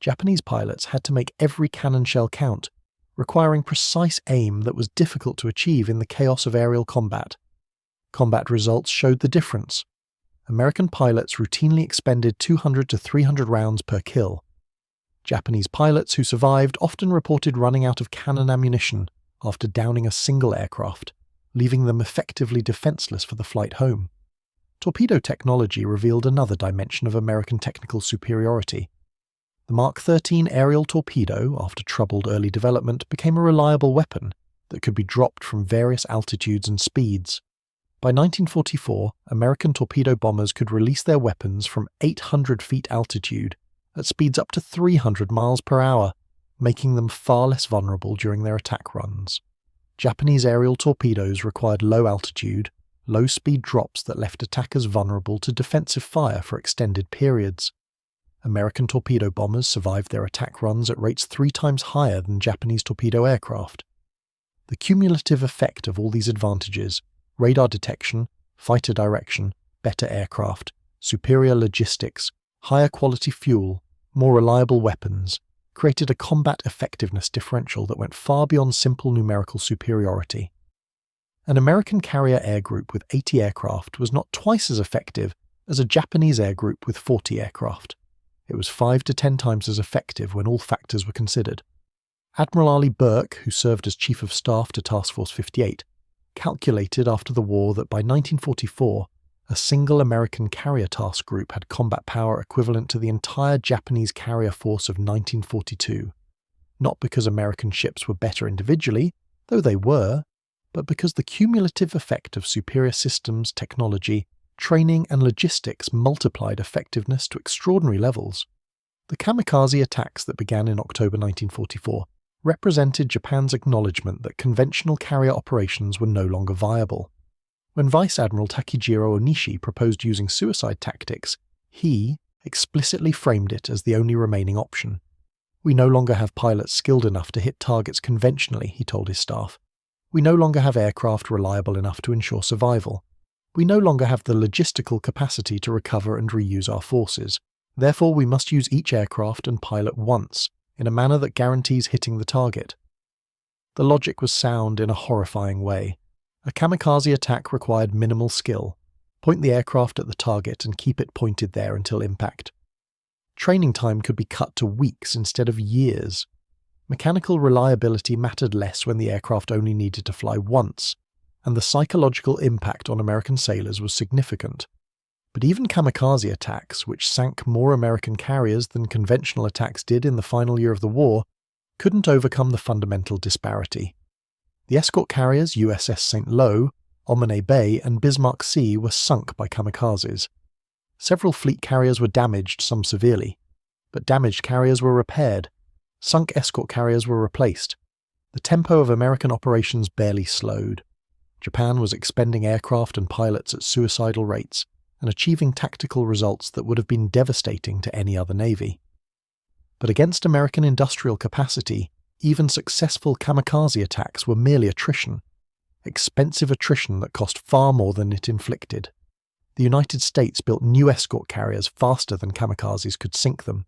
Japanese pilots had to make every cannon shell count, requiring precise aim that was difficult to achieve in the chaos of aerial combat. Combat results showed the difference. American pilots routinely expended 200 to 300 rounds per kill. Japanese pilots who survived often reported running out of cannon ammunition after downing a single aircraft, leaving them effectively defenseless for the flight home. Torpedo technology revealed another dimension of American technical superiority. The Mark 13 aerial torpedo, after troubled early development, became a reliable weapon that could be dropped from various altitudes and speeds. By 1944, American torpedo bombers could release their weapons from 800 feet altitude at speeds up to 300 miles per hour, making them far less vulnerable during their attack runs. Japanese aerial torpedoes required low altitude, low-speed drops that left attackers vulnerable to defensive fire for extended periods. American torpedo bombers survived their attack runs at rates 3 times higher than Japanese torpedo aircraft. The cumulative effect of all these advantages — radar detection, fighter direction, better aircraft, superior logistics, higher quality fuel, more reliable weapons — created a combat effectiveness differential that went far beyond simple numerical superiority. An American carrier air group with 80 aircraft was not twice as effective as a Japanese air group with 40 aircraft. It was 5 to 10 times as effective when all factors were considered. Admiral Ali Burke, who served as Chief of Staff to Task Force 58, calculated after the war that by 1944, a single American carrier task group had combat power equivalent to the entire Japanese carrier force of 1942. Not because American ships were better individually, though they were, but because the cumulative effect of superior systems, technology, training and logistics multiplied effectiveness to extraordinary levels. The kamikaze attacks that began in October 1944 represented Japan's acknowledgement that conventional carrier operations were no longer viable. When Vice Admiral Takejiro Onishi proposed using suicide tactics, he explicitly framed it as the only remaining option. "We no longer have pilots skilled enough to hit targets conventionally," he told his staff. "We no longer have aircraft reliable enough to ensure survival. We no longer have the logistical capacity to recover and reuse our forces. Therefore, we must use each aircraft and pilot once, in a manner that guarantees hitting the target." The logic was sound in a horrifying way. A kamikaze attack required minimal skill. Point the aircraft at the target and keep it pointed there until impact. Training time could be cut to weeks instead of years. Mechanical reliability mattered less when the aircraft only needed to fly once, and the psychological impact on American sailors was significant. But even kamikaze attacks, which sank more American carriers than conventional attacks did in the final year of the war, couldn't overcome the fundamental disparity. The escort carriers USS St. Lo, Omine Bay, and Bismarck Sea were sunk by kamikazes. Several fleet carriers were damaged, some severely, but damaged carriers were repaired. Sunk escort carriers were replaced. The tempo of American operations barely slowed. Japan was expending aircraft and pilots at suicidal rates and achieving tactical results that would have been devastating to any other navy. But against American industrial capacity, even successful kamikaze attacks were merely attrition. Expensive attrition that cost far more than it inflicted. The United States built new escort carriers faster than kamikazes could sink them.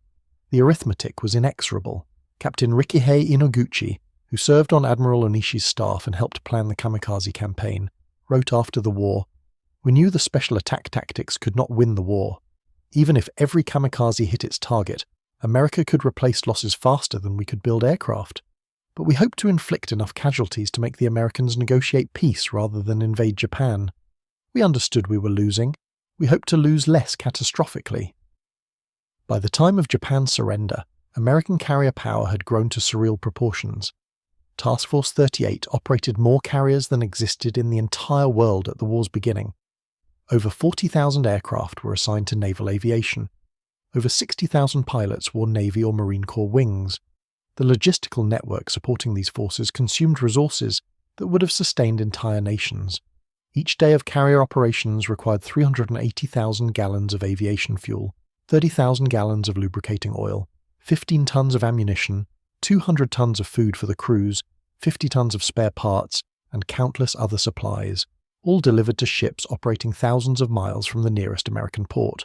The arithmetic was inexorable. Captain Rikihei Inoguchi, who served on Admiral Onishi's staff and helped plan the kamikaze campaign, wrote after the war, "We knew the special attack tactics could not win the war. Even if every kamikaze hit its target, America could replace losses faster than we could build aircraft. but we hoped to inflict enough casualties to make the Americans negotiate peace rather than invade Japan. We understood we were losing. We hoped to lose less catastrophically. By the time of Japan's surrender, American carrier power had grown to surreal proportions. Task Force 38 operated more carriers than existed in the entire world at the war's beginning. Over 40,000 aircraft were assigned to naval aviation. Over 60,000 pilots wore Navy or Marine Corps wings. The logistical network supporting these forces consumed resources that would have sustained entire nations. Each day of carrier operations required 380,000 gallons of aviation fuel, 30,000 gallons of lubricating oil, 15 tons of ammunition, 200 tons of food for the crews, 50 tons of spare parts, and countless other supplies, all delivered to ships operating thousands of miles from the nearest American port.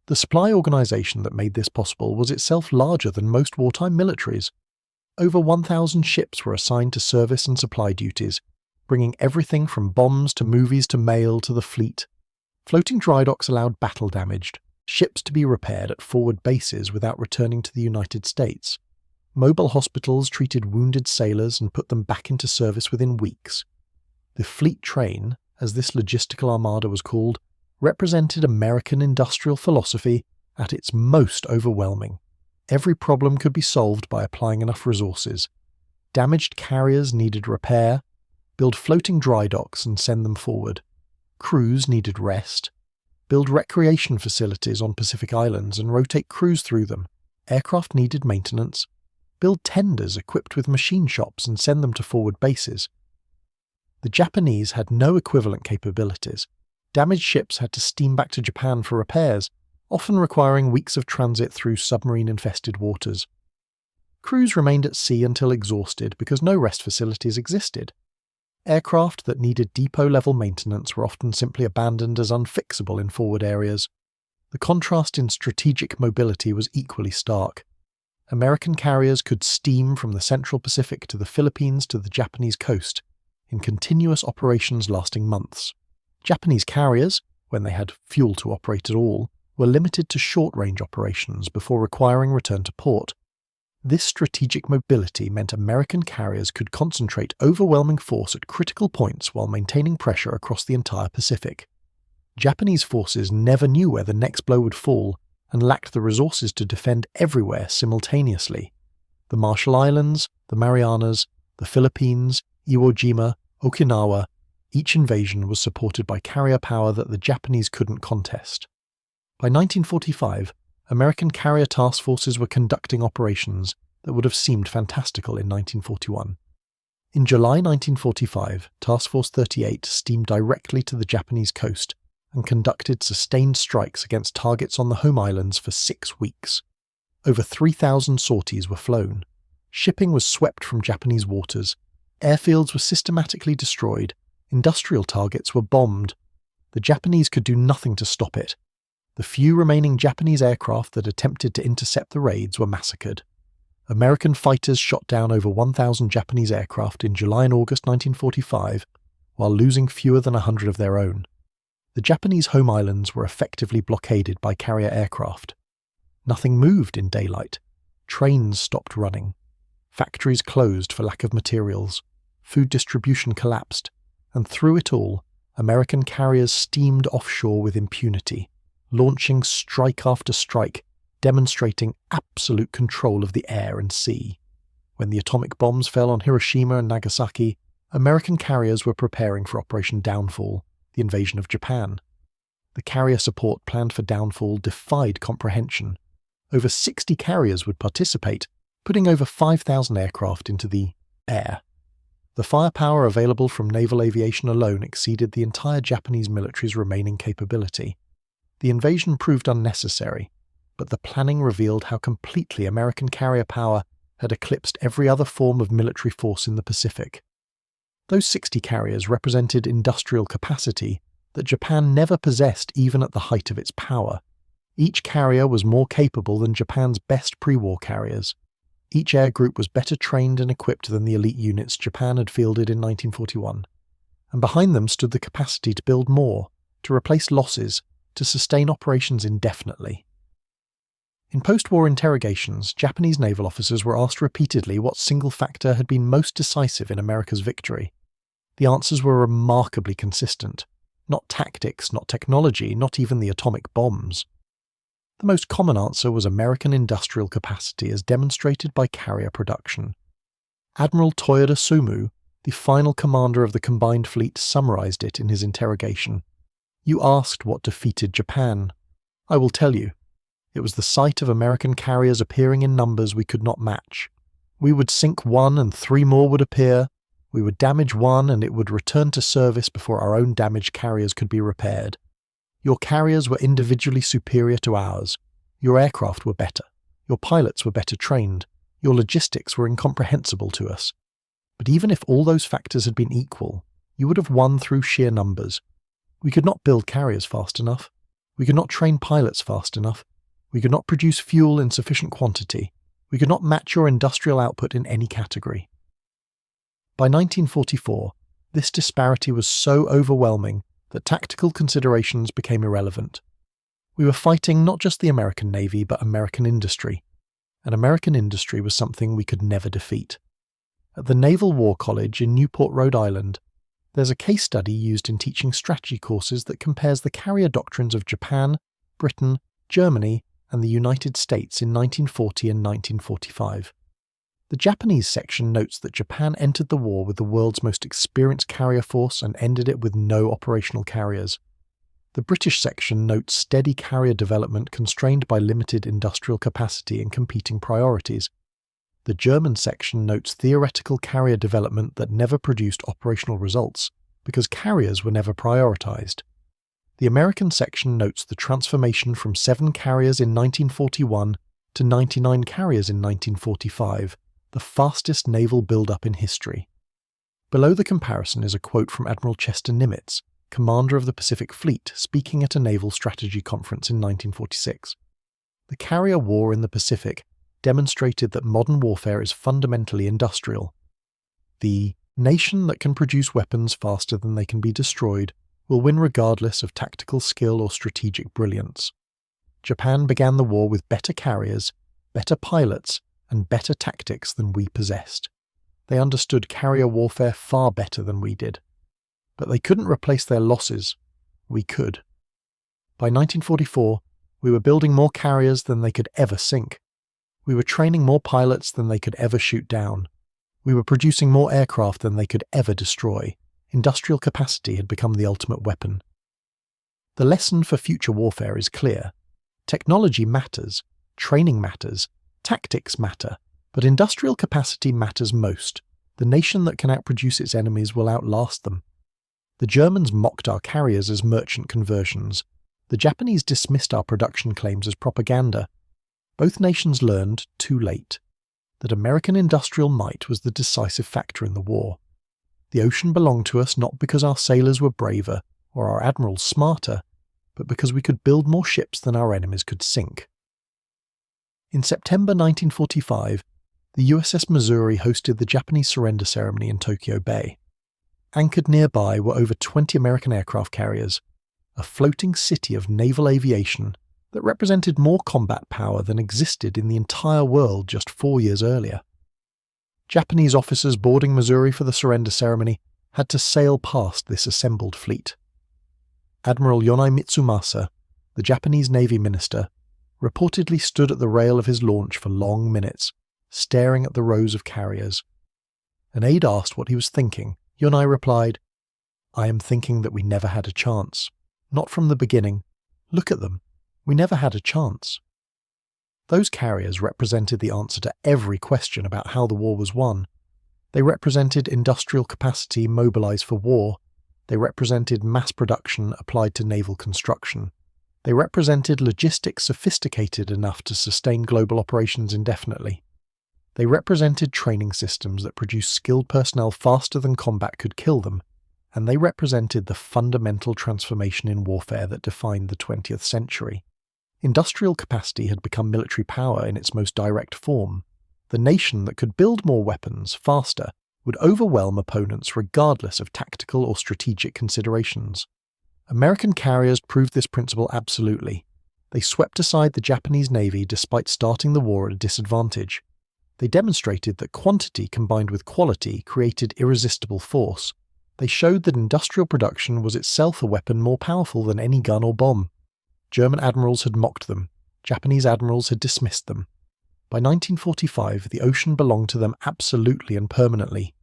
The supply organization that made this possible was itself larger than most wartime militaries. Over 1,000 ships were assigned to service and supply duties, bringing everything from bombs to movies to mail to the fleet. Floating dry docks allowed battle-damaged ships to be repaired at forward bases without returning to the United States. Mobile hospitals treated wounded sailors and put them back into service within weeks. The fleet train, as this logistical armada was called, represented American industrial philosophy at its most overwhelming. Every problem could be solved by applying enough resources. Damaged carriers needed repair, build floating dry docks and send them forward. Crews needed rest, build recreation facilities on Pacific Islands and rotate crews through them. Aircraft needed maintenance, build tenders equipped with machine shops and send them to forward bases. The Japanese had no equivalent capabilities. Damaged ships had to steam back to Japan for repairs, often requiring weeks of transit through submarine-infested waters. Crews remained at sea until exhausted because no rest facilities existed. Aircraft that needed depot-level maintenance were often simply abandoned as unfixable in forward areas. The contrast in strategic mobility was equally stark. American carriers could steam from the Central Pacific to the Philippines to the Japanese coast, in continuous operations lasting months. Japanese carriers, when they had fuel to operate at all, were limited to short-range operations before requiring return to port. This strategic mobility meant American carriers could concentrate overwhelming force at critical points while maintaining pressure across the entire Pacific. Japanese forces never knew where the next blow would fall and lacked the resources to defend everywhere simultaneously. The Marshall Islands, the Marianas, the Philippines, Iwo Jima, Okinawa, each invasion was supported by carrier power that the Japanese couldn't contest. By 1945, American carrier task forces were conducting operations that would have seemed fantastical in 1941. In July 1945, Task Force 38 steamed directly to the Japanese coast and conducted sustained strikes against targets on the home islands for 6 weeks. Over 3,000 sorties were flown. Shipping was swept from Japanese waters. Airfields were systematically destroyed. Industrial targets were bombed. The Japanese could do nothing to stop it. The few remaining Japanese aircraft that attempted to intercept the raids were massacred. American fighters shot down over 1,000 Japanese aircraft in July and August 1945, while losing fewer than 100 of their own. The Japanese home islands were effectively blockaded by carrier aircraft. Nothing moved in daylight. Trains stopped running. Factories closed for lack of materials. Food distribution collapsed. And through it all, American carriers steamed offshore with impunity, launching strike after strike, demonstrating absolute control of the air and sea. When the atomic bombs fell on Hiroshima and Nagasaki, American carriers were preparing for Operation Downfall, the invasion of Japan. The carrier support planned for Downfall defied comprehension. Over 60 carriers would participate, putting over 5,000 aircraft into the air. The firepower available from naval aviation alone exceeded the entire Japanese military's remaining capability. The invasion proved unnecessary, but the planning revealed how completely American carrier power had eclipsed every other form of military force in the Pacific. Those 60 carriers represented industrial capacity that Japan never possessed even at the height of its power. Each carrier was more capable than Japan's best pre-war carriers. Each air group was better trained and equipped than the elite units Japan had fielded in 1941. And behind them stood the capacity to build more, to replace losses, to sustain operations indefinitely. In post-war interrogations, Japanese naval officers were asked repeatedly what single factor had been most decisive in America's victory. The answers were remarkably consistent. Not tactics, not technology, not even the atomic bombs. The most common answer was American industrial capacity as demonstrated by carrier production. Admiral Toyoda Sumu, the final commander of the combined fleet, summarized it in his interrogation. "You asked what defeated Japan. I will tell you. It was the sight of American carriers appearing in numbers we could not match. We would sink one and 3 more would appear. We would damage one and it would return to service before our own damaged carriers could be repaired. Your carriers were individually superior to ours. Your aircraft were better. Your pilots were better trained. Your logistics were incomprehensible to us. But even if all those factors had been equal, you would have won through sheer numbers. We could not build carriers fast enough. We could not train pilots fast enough. We could not produce fuel in sufficient quantity. We could not match your industrial output in any category." By 1944, this disparity was so overwhelming that tactical considerations became irrelevant. We were fighting not just the American Navy, but American industry. And American industry was something we could never defeat. At the Naval War College in Newport, Rhode Island, there's a case study used in teaching strategy courses that compares the carrier doctrines of Japan, Britain, Germany, and the United States in 1940 and 1945. The Japanese section notes that Japan entered the war with the world's most experienced carrier force and ended it with no operational carriers. The British section notes steady carrier development constrained by limited industrial capacity and competing priorities. The German section notes theoretical carrier development that never produced operational results because carriers were never prioritized. The American section notes the transformation from 7 carriers in 1941 to 99 carriers in 1945, the fastest naval build-up in history. Below the comparison is a quote from Admiral Chester Nimitz, commander of the Pacific Fleet, speaking at a naval strategy conference in 1946. The carrier war in the Pacific demonstrated that modern warfare is fundamentally industrial. The nation that can produce weapons faster than they can be destroyed will win regardless of tactical skill or strategic brilliance. Japan began the war with better carriers, better pilots, and better tactics than we possessed. They understood carrier warfare far better than we did. But they couldn't replace their losses. We could. By 1944, we were building more carriers than they could ever sink. We were training more pilots than they could ever shoot down. We were producing more aircraft than they could ever destroy. Industrial capacity had become the ultimate weapon. The lesson for future warfare is clear. Technology matters, training matters, tactics matter, but industrial capacity matters most. The nation that can outproduce its enemies will outlast them. The Germans mocked our carriers as merchant conversions. The Japanese dismissed our production claims as propaganda. Both nations learned, too late, that American industrial might was the decisive factor in the war. The ocean belonged to us not because our sailors were braver or our admirals smarter, but because we could build more ships than our enemies could sink. In September 1945, the USS Missouri hosted the Japanese surrender ceremony in Tokyo Bay. Anchored nearby were over 20 American aircraft carriers, a floating city of naval aviation that represented more combat power than existed in the entire world just 4 years earlier. Japanese officers boarding Missouri for the surrender ceremony had to sail past this assembled fleet. Admiral Yonai Mitsumasa, the Japanese Navy minister, reportedly stood at the rail of his launch for long minutes, staring at the rows of carriers. An aide asked what he was thinking. Yonai replied, "I am thinking that we never had a chance. Not from the beginning. Look at them. We never had a chance." Those carriers represented the answer to every question about how the war was won. They represented industrial capacity mobilized for war. They represented mass production applied to naval construction. They represented logistics sophisticated enough to sustain global operations indefinitely. They represented training systems that produced skilled personnel faster than combat could kill them, and they represented the fundamental transformation in warfare that defined the 20th century. Industrial capacity had become military power in its most direct form. The nation that could build more weapons faster would overwhelm opponents regardless of tactical or strategic considerations. American carriers proved this principle absolutely. They swept aside the Japanese Navy despite starting the war at a disadvantage. They demonstrated that quantity combined with quality created irresistible force. They showed that industrial production was itself a weapon more powerful than any gun or bomb. German admirals had mocked them. Japanese admirals had dismissed them. By 1945, the ocean belonged to them absolutely and permanently.